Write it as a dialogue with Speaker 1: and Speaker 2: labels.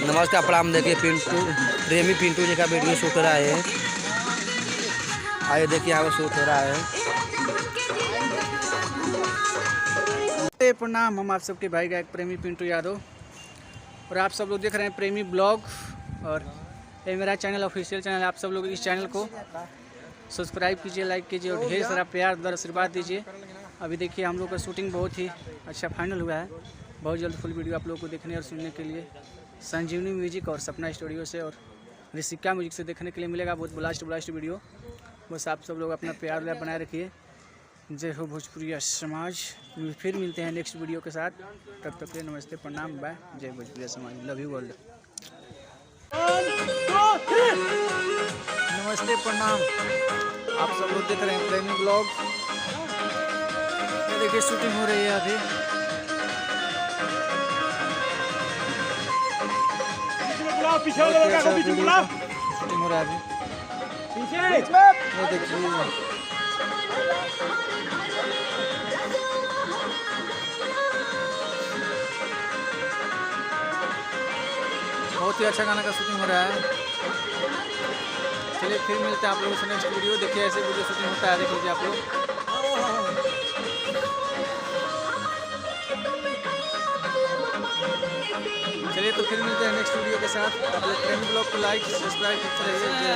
Speaker 1: नमस्कार प्रणाम। देखिए प्रेमी पिंटू जी का वीडियो शूट हो रहा है। आइए देखिए यहाँ पर शूट हो रहा है।
Speaker 2: प्रणाम। हम आप सबके भाई गायक प्रेमी पिंटू यादव और आप सब लोग देख रहे हैं प्रेमी ब्लॉग। और ये मेरा चैनल ऑफिशियल चैनल है। आप सब लोग इस चैनल को सब्सक्राइब कीजिए, लाइक कीजिए और ढेर सारा प्यार और आशीर्वाद दीजिए। अभी देखिए हम लोग का शूटिंग बहुत ही अच्छा फाइनल हुआ है। बहुत जल्द फुल वीडियो आप लोगों को देखने और सुनने के लिए संजीवनी म्यूजिक और सपना स्टूडियो से और ऋषिका म्यूजिक से देखने के लिए मिलेगा। बहुत ब्लास्ट वीडियो। बस आप सब लोग अपना प्यार बनाए रखिए। जय हो भोजपुरिया समाज। फिर मिलते हैं नेक्स्ट वीडियो के साथ। तब तक के लिए नमस्ते, प्रणाम, बाय। जय भोजपुरिया समाज। Love you world. नमस्ते, प्रणाम। आप सब लोग देख रहे हैं प्रेमी ब्लॉग। देखिए शूटिंग हो रही है अभी।
Speaker 3: पीछे शूटिंग
Speaker 2: हो रहा है अभी। ये देखिए बहुत ही अच्छा गाना का शूटिंग हो रहा है। चलिए फिर मिलते हैं आप लोगों से नेक्स्ट वीडियो। देखिए ऐसे वीडियो शूटिंग होता है, देख लीजिए आप लोग। चलिए तो फिर मिलते हैं नेक्स्ट वीडियो के साथ। आप लोग प्रेमी ब्लॉग को लाइक सब्सक्राइब करते रहिए।